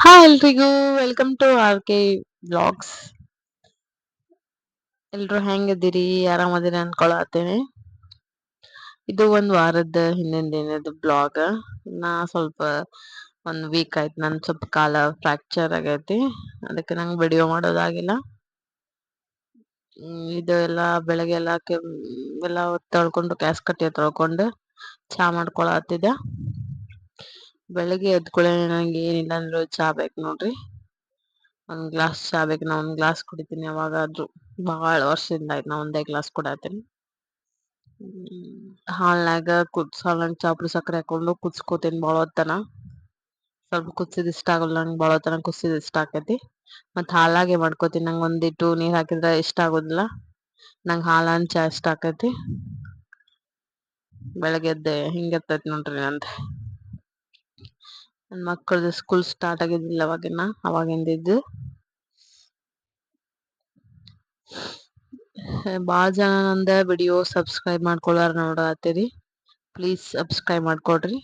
Hi ಎಲ್ರಿಗೂ welcome to R K vlogs. ಎಲ್ರು ಹೆಂಗದಿರಿ? ಆರಾಮದಿರಿ ಅನ್ಕೊಳತೇನೆ. ಇದು ಒಂದ್ ವಾರದ ಹಿಂದಿನ ದಿನದ ಬ್ಲಾಗ್. ನಾ ಸ್ವಲ್ಪ ಒಂದ್ ವೀಕ್ ಆಯ್ತು, ನನ್ ಸ್ವಲ್ಪ ಕಾಲ ಫ್ರಾಕ್ಚರ್ ಆಗೈತಿ, ಅದಕ್ಕೆ ನಂಗೆ ವಿಡಿಯೋ ಮಾಡೋದಾಗಿಲ್ಲ. ಇದು ಎಲ್ಲಾ ಬೆಳಗ್ಗೆ ಎಲ್ಲ ತೊಳ್ಕೊಂಡು ಕ್ಯಾಸ್ ಕಟ್ಟಿ ತೊಳ್ಕೊಂಡು ಚಾ ಮಾಡ್ಕೊಳತಿದ್ದೆ. ಬೆಳಗ್ಗೆ ಎದ್ಕೊಳ್ಳೆ ನಂಗೆ ಏನಿಲ್ಲ ಅಂದ್ರು ಚಾ ಬೇಕು ನೋಡ್ರಿ. ಒಂದ್ ಗ್ಲಾಸ್ ಚಾ ಬೇಕು. ನಾ ಒಂದ್ ಗ್ಲಾಸ್ ಕುಡಿತೀನಿ ಯಾವಾಗಾದ್ರು. ಬಹಳ ವರ್ಷದಿಂದ ಆಯ್ತು ನಾ ಒಂದೇ ಗ್ಲಾಸ್ ಕುಡಾತೀನಿ. ಹಾಲ್ನಾಗ ಹಾಲ್ನಾಗ ಚಾಪುಡಿ ಸಕ್ಕರೆ ಹಾಕೊಂಡು ಕುದಿಸ್ಕೋತೀನಿ ಬಾಳೋತನ. ಸ್ವಲ್ಪ ಕುದಿಸಿದ್ ಇಷ್ಟ ಆಗಲ್ಲ ನಂಗೆ, ಬಾಳೋತನ ಕುದಿಸಿದ್ ಇಷ್ಟ ಆಕೈತಿ. ಮತ್ ಹಾಲಾಗೆ ಮಾಡ್ಕೋತೀನಿ. ನಂಗೆ ಒಂದಿಟ್ಟು ನೀರ್ ಹಾಕಿದ್ರೆ ಇಷ್ಟ ಆಗೋದಿಲ್ಲ. ನಂಗ್ ಹಾಲನ್ ಚಾ ಇಷ್ಟ ಆಕೈತಿ. ಬೆಳಗ್ಗೆ ಎದ್ದೆ ಹಿಂಗಿರ್ತೈತಿ ನೋಡ್ರಿ ನಂದ್. ನನ್ ಮಕ್ಕಳದು ಸ್ಕೂಲ್ ಸ್ಟಾರ್ಟ್ ಆಗಿದ್ದಿಲ್ಲ ಅವಾಗಿಂದಿದ್ದು. ಬಾಳ ಜನ ನಂದ ವಿಡಿಯೋ ಸಬ್ಸ್ಕ್ರೈಬ್ ಮಾಡ್ಕೊಳಾರ ನೋಡಾತೇರಿ. ಪ್ಲೀಸ್ ಸಬ್ಸ್ಕ್ರೈಬ್ ಮಾಡ್ಕೊಡ್ರಿ.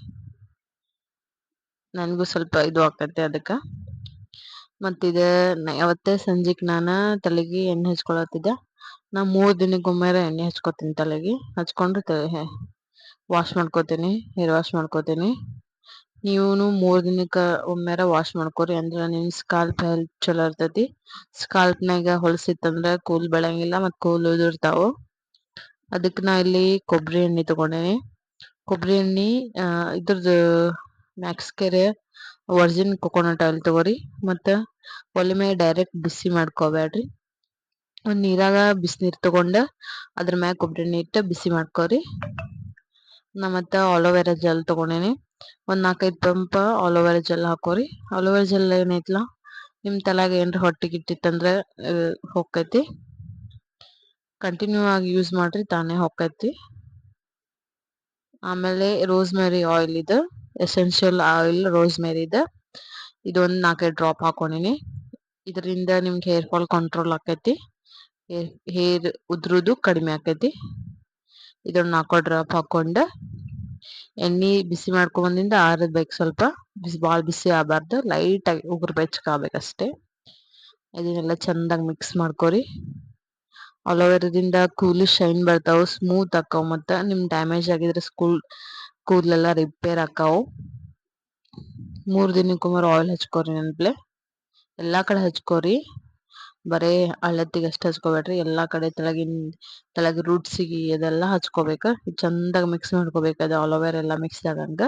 ನನ್ಗೂ ಸ್ವಲ್ಪ ಇದು ಆಕೈತಿ ಅದಕ್ಕ. ಮತ್ತಿದ ಅವತ್ತೆ ಸಂಜಿಕ್ ನಾನ ತಲೆಗೆ ಎಣ್ಣೆ ಹಚ್ಕೊಳತಿದ್ದೆ. ನಾ 3 ದಿನಕ್ಕೊಮ್ಮೆರ ಎಣ್ಣೆ ಹಚ್ಕೋತೀನಿ ತಲೆಗೆ. ಹಚ್ಕೊಂಡು ವಾಶ್ ಮಾಡ್ಕೋತೀನಿ, ಹೇರ್ ವಾಶ್ ಮಾಡ್ಕೋತೀನಿ. ನೀವುನು 3 ದಿನಕ್ಕ ಒಮ್ಮೆರ ವಾಶ್ ಮಾಡ್ಕೊರಿ. ಅಂದ್ರ ನಿಮ್ ಸ್ಕಾಲ್ಪ್ ಹೆಲ್ತ್ ಚಲೋ ಇರ್ತೈತಿ. ಸ್ಕಾಲ್ಪ್ನಾಗ ಹೊಲಸಿತ್ತಂದ್ರ ಕೂದಲ್ ಬೆಳಂಗಿಲ್ಲ ಮತ್ ಕೂದಲ್ ಉದುರ್ತಾವು. ಅದಕ್ ನಾ ಇಲ್ಲಿ ಕೊಬ್ಬರಿ ಎಣ್ಣೆ ತಗೊಂಡೇನಿ. ಕೊಬ್ಬರಿ ಎಣ್ಣಿ ಇದ್ರದು ಮ್ಯಾಕ್ಸ್ ಕೆರೆ ವರ್ಜಿನ್ ಕೊಕೋನಟ್ ಆಯಿಲ್ ತಗೋರಿ. ಮತ್ತ ಒಲಿ ಮ್ಯಾಗ ಡೈರೆಕ್ಟ್ ಬಿಸಿ ಮಾಡ್ಕೋಬ್ಯಾಡ್ರಿ. ಒಂದ್ ನೀರಾಗ ಬಿಸಿನೀರ್ ತಗೊಂಡ ಅದ್ರ ಮ್ಯಾಗ ಕೊಬ್ಬರಿ ಎಣ್ಣಿ ಇಟ್ಟ ಬಿಸಿ ಮಾಡ್ಕೊರಿ. ನಾ ಮತ್ತ ಆಲೋವೆರಾ ಜೆಲ್ ತಗೊಂಡೇನಿ. ಒಂದ್ 4-5 ಪಂಪ್ ಆಲೋವೆರಾ ಜೆಲ್ ಹಾಕೋರಿ. ಆಲೋವೆರಾ ಜೆಲ್ ಏನೈತ್ಲಾ ನಿಮ್ ತಲ್ಯಾಗ ಏನ್ರ ಹೊಟ್ಟಿಗಿಟ್ಟಿತ್ತಂದ್ರ ಹೊಕ್ಕೈತಿ. ಕಂಟಿನ್ಯೂ ಆಗಿ ಯೂಸ್ ಮಾಡ್ರಿ, ತಾನೇ ಹೊಕ್ಕೈತಿ. ಆಮೇಲೆ ರೋಸ್ ಮೇರಿ ಆಯಿಲ್ ಇದು ಎಸೆನ್ಷಿಯಲ್ ಆಯಿಲ್ ರೋಸ್ ಮೇರಿದ ಇದೊಂದ್ 4-5 ಡ್ರಾಪ್ ಹಾಕೊಂಡಿನಿ. ಇದರಿಂದ ನಿಮ್ಗೆ ಹೇರ್ ಫಾಲ್ ಕಂಟ್ರೋಲ್ ಆಕೈತಿ. ಹೇರ್ ಉದ್ರುದು ಕಡಿಮೆ ಆಕೈತಿ. ಇದೊಂದ್ 4 ಡ್ರಾಪ್ ಹಾಕೊಂಡ ಎಣ್ಣಿ ಬಿಸಿ ಮಾಡ್ಕೊಂಬಂದಿಂದ ಆರಬೇಕು. ಸ್ವಲ್ಪ ಬಾಳ ಬಿಸಿ ಆಗ್ಬಾರ್ದು, ಲೈಟ್ ಆಗಿ ಉಗುರು ಬೆಚ್ಚಗ ಆಗ್ಬೇಕಷ್ಟೇ. ಇದನ್ನೆಲ್ಲ ಚಂದಾಗಿ ಮಿಕ್ಸ್ ಮಾಡ್ಕೊರಿ. ಅಲೋವೆರಾದಿಂದ ಕೂದಲು ಶೈನ್ ಬರ್ತಾವು, ಸ್ಮೂತ್ ಆಕಾವ್. ಮತ್ತ ನಿಮ್ ಡ್ಯಾಮೇಜ್ ಆಗಿದ್ರೆ ಕೂದಲೆಲ್ಲ ರಿಪೇರ್ ಆಕಾವು. 3 ದಿನಕ್ಕೊಮ್ಮರ ಆಯಿಲ್ ಹಚ್ಕೋರಿ ನೆನ್ಪ್ಲೆ. ಎಲ್ಲಾ ಕಡೆ ಹಚ್ಕೋರಿ, ಬರೇ ಹಳತ್ತಿಗೆ ಅಷ್ಟ ಹಚ್ಕೋಬೇಡ್ರಿ. ಎಲ್ಲಾ ಕಡೆ ತಳಗ ರೂಟ್ಸಿಗಿ ಅದೆಲ್ಲಾ ಹಚ್ಕೋಬೇಕ. ಚಂದಾಗ ಮಿಕ್ಸ್ ಮಾಡ್ಕೋಬೇಕ. ಅದು ಆಲೋವೆರಾ ಎಲ್ಲಾ ಮಿಕ್ಸ್ ಆಗಂಗ.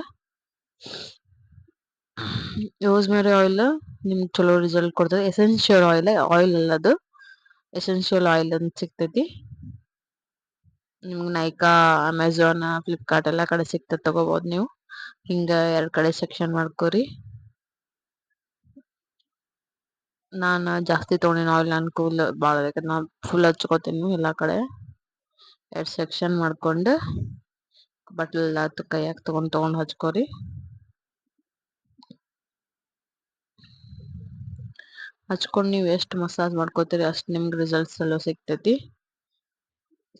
ರೋಸ್ ಮೇರಿ ಆಯಿಲ್ ನಿಮ್ಗೆ ಚಲೋ ರಿಸಲ್ಟ್ ಕೊಡ್ತದೆ. ಎಸೆನ್ಷಿಯಲ್ ಆಯಿಲ್ ಅಲ್ಲದು, ಎಸೆನ್ಷಿಯಲ್ ಆಯಿಲ್ ಅಂತ ಸಿಗ್ತೈತಿ. ನಿಮ್ಗ್ ನೈಕಾ, ಅಮೆಝಾನ್, ಫ್ಲಿಪ್ಕಾರ್ಟ್ ಎಲ್ಲಾ ಕಡೆ ಸಿಕ್ತದ, ತಗೋಬಹುದು ನೀವು. ಹಿಂಗ 2 ಕಡೆ ಸೆಕ್ಷನ್ ಮಾಡ್ಕೋರಿ. ನಾನ್ ಜಾಸ್ತಿ ತಗೊಂಡಿನ ಆಯಿಲ್. ನನ್ ಕೂದಲು ಬಾಳ ಅದಕ್ಕೆ ನಾ ಫುಲ್ ಹಚ್ಕೋತೀನಿ ಎಲ್ಲಾ ಕಡೆ. 2 ಸೆಕ್ಷನ್ ಮಾಡ್ಕೊಂಡ್ ಬಟ್ಲ ಕೈಯಾಗ ತಗೊಂಡ್ ಹಚ್ಕೋರಿ. ಹಚ್ಕೊಂಡ್ ನೀವ್ ಎಷ್ಟ್ ಮಸಾಜ್ ಮಾಡ್ಕೋತೀರಿ ಅಷ್ಟ್ ನಿಮ್ಗೆ ರಿಸಲ್ಟ್ಸ್ ಚಲೋ ಸಿಗ್ತೈತಿ.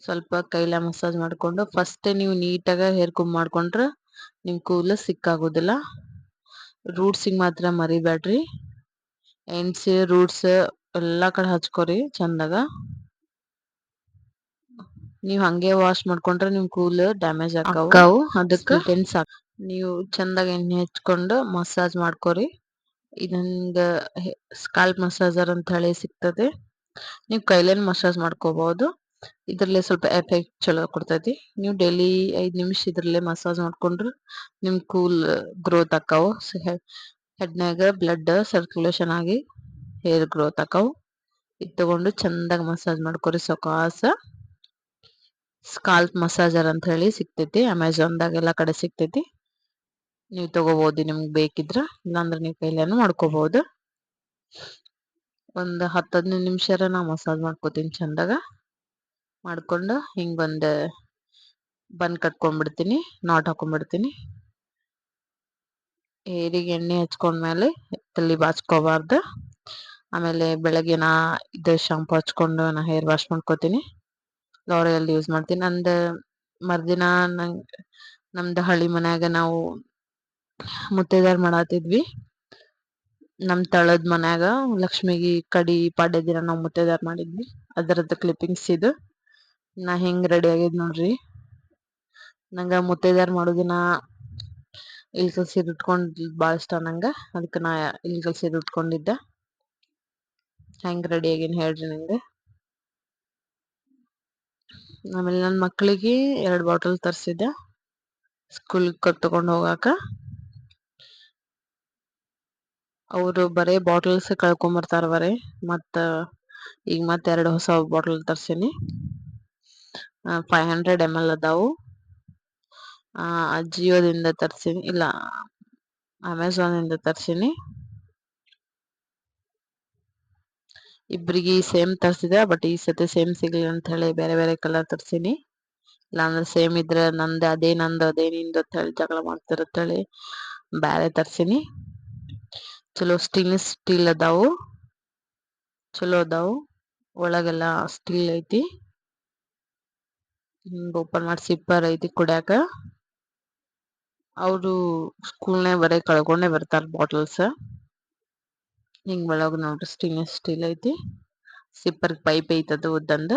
ಸ್ವಲ್ಪ ಕೈಲ ಮಸಾಜ್ ಮಾಡ್ಕೊಂಡು ಫಸ್ಟ್ ನೀವು ನೀಟಾಗ ಹೇರ್ ಕುಂಬ್ ಮಾಡ್ಕೊಂಡ್ರ ನಿಮ್ ಕೂದಲು ಸಿಕ್ಕಾಗೋದಿಲ್ಲ. ರೂಟ್ಸಿಗ್ ಮಾತ್ರ ಮರಿಬ್ಯಾಡ್ರಿ. ಎಂಡ್ಸ್, ರೂಟ್ಸ್ ಎಲ್ಲಾ ಕಡೆ ಹಚ್ಕೋರಿ ಚಂದಾಗ. ನೀವ್ ಹಂಗೆ ವಾಶ್ ಮಾಡ್ಕೊಂಡ್ರೆ ನಿಮ್ ಕೂದಲು ಡ್ಯಾಮೇಜ್ ಆಕಾವು. ಅದಕ್ಕ ನೀವು ಚಂದಾಗ ಎಣ್ಣೆ ಹಚ್ಕೊಂಡು ಮಸಾಜ್ ಮಾಡ್ಕೋರಿ. ಇದೊಂದ ಸ್ಕಾಲ್ಪ್ ಮಸಾಜರ್ ಅಂತ ಹೇಳಿ ಸಿಗ್ತದೆ. ನೀವ್ ಕೈಲೇನ್ ಮಸಾಜ್ ಮಾಡ್ಕೋಬಹುದು. ಇದ್ರಲ್ಲೇ ಸ್ವಲ್ಪ ಎಫೆಕ್ಟ್ ಚಲೋ ಕೊಡ್ತೈತಿ. ನೀವು ಡೈಲಿ 5 ನಿಮಿಷ ಇದ್ರಲ್ಲೇ ಮಸಾಜ್ ಮಾಡ್ಕೊಂಡ್ರ ನಿಮ್ ಕೂಲ್ ಗ್ರೋತ್ ಆಕಾವು. ಹೆಡ್ನ್ಯಾಗ ಬ್ಲಡ್ ಸರ್ಕ್ಯುಲೇಷನ್ ಆಗಿ ಹೇರ್ ಗ್ರೋತ್ ಆಕಾವು. ಇದ್ ತಗೊಂಡು ಚಂದಾಗ ಮಸಾಜ್ ಮಾಡ್ಕೊರಿ ಸಾವಕಾಶ. ಸ್ಕಾಲ್ಪ್ ಮಸಾಜರ್ ಅಂತ ಹೇಳಿ ಸಿಗ್ತೈತಿ. ಅಮೆಝಾನ್ದಾಗ ಎಲ್ಲಾ ಕಡೆ ಸಿಗ್ತೈತಿ. ನೀವ್ ತಗೋಬಹುದು ನಿಮ್ಗ್ ಬೇಕಿದ್ರ. ಇಲ್ಲಾಂದ್ರೆ ನೀವ್ ಕೈಲೇನು ಮಾಡ್ಕೋಬಹುದು. ಒಂದ್ 10-15 ನಿಮಿಷರ ನಾ ಮಸಾಜ್ ಮಾಡ್ಕೋತೀನಿ ಚಂದಾಗ. ಮಾಡ್ಕೊಂಡು ಹಿಂಗ್ ಒಂದ್ ಬನ್ ಕಟ್ಕೊಂಡ್ಬಿಡ್ತೀನಿ, ನಾಟ್ ಹಾಕೊಂಡ್ಬಿಡ್ತೀನಿ. ಹೇರಿಗೆ ಎಣ್ಣೆ ಹಚ್ಕೊಂಡ್ಮೇಲೆ ತಲಿ ಬಾಚ್ಕೋಬಾರ್ದು. ಆಮೇಲೆ ಬೆಳಗ್ಗೆ ಇದು ಶಾಂಪು ಹಚ್ಕೊಂಡು ನಾ ಹೇರ್ ವಾಶ್ ಮಾಡ್ಕೋತೀನಿ. ಲೋರಿಯಲ್ ಯೂಸ್ ಮಾಡ್ತೀನಿ. ಮರ್ದಿನ ನಮ್ದ ಹಳ್ಳಿ ಮನ್ಯಾಗ ನಾವು ಮುತ್ತೈದೆಯರ್ ಮಾಡಾತಿದ್ವಿ. ನಮ್ ತಳದ್ ಮನ್ಯಾಗ ಲಕ್ಷ್ಮಿಗಿ ಕಡಿ ಪಾಡ್ಯ ದಿನ ನಾವ್ ಮುತ್ತೈದೆಯರ್ ಮಾಡಿದ್ವಿ. ಅದರದ್ದು ಕ್ಲಿಪ್ಪಿಂಗ್ಸ್ ಇದು. ನಾ ಹೆಂಗ್ ರೆಡಿ ಆಗಿದ್ ನೋಡ್ರಿ. ನಂಗ ಮುತ್ತೈದ್ಯಾರ್ ಮಾಡೋದಿನ ಇಳ್ಕಲ್ ಸೀರಿ ಉಟ್ಕೊಂಡ್ ಬಾಳ ಇಷ್ಟ ನಂಗ. ಅದಕ್ ನಾ ಇಳ್ಕಲ್ ಸೀರಿ ಉಟ್ಕೊಂಡಿದ್ದೆ. ಹೆಂಗ್ ರೆಡಿ ಆಗೀನ್ ಹೇಳ್ರಿ ನಿಂಗ. ಆಮೇಲೆ ನನ್ ಮಕ್ಳಿಗೆ 2 ಬಾಟಲ್ ತರ್ಸಿದ್ದೆ ಸ್ಕೂಲ್ ತಗೊಂಡ್ ಹೋಗಾಕ. ಅವ್ರು ಬರೇ ಬಾಟಲ್ಸ್ ಕಳ್ಕೊಂಬರ್ತಾರ ಬರೇ. ಮತ್ತ ಈಗ ಮತ್ತ್ 2 ಹೊಸ ಬಾಟಲ್ ತರ್ಸೀನಿ. 500 ml ಅದಾವು. ಅಜಿಯೋದಿಂದ ತರ್ಸೀನಿ, ಇಲ್ಲ ಅಮೆಝಾನ್ ಇಂದ ತರ್ಸೀನಿ. ಇಬ್ರಿಗಿ ಸೇಮ್ ತರ್ಸಿದೆ, ಬಟ್ ಈ ಸತಿ ಸೇಮ್ ಸಿಗ್ಲಿಲ್ಲ ಅಂತ ಹೇಳಿ ಬೇರೆ ಬೇರೆ ಕಲರ್ ತರ್ಸೀನಿ. ಇಲ್ಲಾಂದ್ರೆ ಸೇಮ್ ಇದ್ರ ಅದೇ ನಂದು ಅದೇ ನಿಂದು ಅಂತ ಹೇಳಿ ಜಗಳ ಮಾಡ್ತಾರ ಅಂತೇಳಿ ಬ್ಯಾರೆ ತರ್ಸಿನಿ. ಚಲೋ ಸ್ಟೇನ್ಲೆಸ್ ಸ್ಟೀಲ್ ಅದಾವು, ಚಲೋ ಅದಾವು. ಒಳಗೆಲ್ಲಾ ಸ್ಟೀಲ್ ಐತಿ. ಹಿಂಗ್ ಓಪನ್ ಮಾಡಿ ಸಿಪ್ಪರ್ ಐತಿ ಕುಡ್ಯಾಕ. ಅವರು ಸ್ಕೂಲ್ನಾಗ ಬರೇ ಕಳ್ಕೊಂಡೆ ಬರ್ತಾರ ಬಾಟಲ್ಸ್. ಹಿಂಗ್ ಒಳಗ್ ನೋಡ್ರಿ ಸ್ಟೇನ್ಲೆಸ್ ಸ್ಟೀಲ್ ಐತಿ. ಸಿಪ್ಪರ್ ಪೈಪ್ ಐತದು ಉದ್ದಂದ.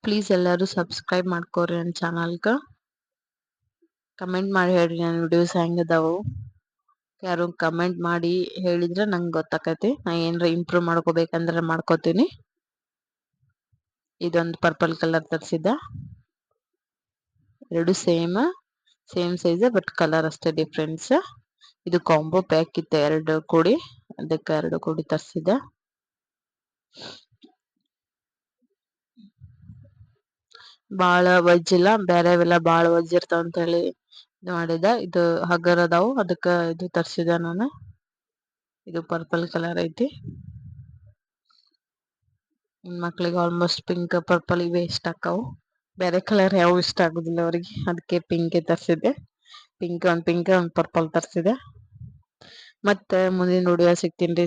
ಪ್ಲೀಸ್ ಎಲ್ಲಾರು ಸಬ್ಸ್ಕ್ರೈಬ್ ಮಾಡ್ಕೋರಿ ನನ್ ಚಾನಲ್ಗ. ಕಮೆಂಟ್ ಮಾಡಿ ಹೇಳ್ರಿ ನನ್ ವಿಡಿಯೋಸ್ ಹೆಂಗದಾವು. ಯಾರು ಕಮೆಂಟ್ ಮಾಡಿ ಹೇಳಿದ್ರ ನಂಗ್ ಗೊತ್ತಾಕೈತಿ. ನಾ ಏನ್ರ ಇಂಪ್ರೂವ್ ಮಾಡ್ಕೋಬೇಕಂದ್ರ ಮಾಡ್ಕೋತೀನಿ. ಇದೊಂದು ಪರ್ಪಲ್ ಕಲರ್ ತರ್ಸಿದ್ದ. 2 ಸೇಮ್ ಸೈಜ್ ಬಟ್ ಕಲರ್ ಅಷ್ಟೇ ಡಿಫ್ರೆನ್ಸ್. ಇದು ಕಾಂಬೋ ಪ್ಯಾಕ್ ಇತ್ತು 2 ಕೂಡಿ, ಅದಕ್ಕ 2 ಕೂಡಿ ತರ್ಸಿದ್ದ. ಬಾಳ ವಜ್ಜಿಲ್ಲ, ಬ್ಯಾರೆವೆಲ್ಲ ಬಾಳ ವಜ್ಜ ಇರ್ತಾವ ಅಂತ ಹೇಳಿ ಇದು ಮಾಡಿದ. ಇದು ಹಗರ್ ಅದಾವು, ಅದಕ್ಕ ಇದು ತರ್ಸಿದ ನಾನು. ಇದು ಪರ್ಪಲ್ ಕಲರ್ ಐತಿ. ಮಕ್ಳಿಗೆ ಆಲ್ಮೋಸ್ಟ್ ಪಿಂಕ್ ಪರ್ಪಲ್ ಇವೇ ಇಷ್ಟ ಆಕ್ಕಾವು. ಬೇರೆ ಕಲರ್ ಯಾವು ಇಷ್ಟ ಆಗುದಿಲ್ಲ ಅವ್ರಿಗೆ. ಅದಕ್ಕೆ ಪಿಂಕೆ ತರ್ಸಿದ್ದೆ. ಪಿಂಕ್ ಒಂದ್ ಪರ್ಪಲ್ ತರ್ಸಿದೆ. ಮತ್ತೆ ಮುಂದಿನ ವಿಡಿಯೋ ಸಿಗ್ತೀನ್ರಿ.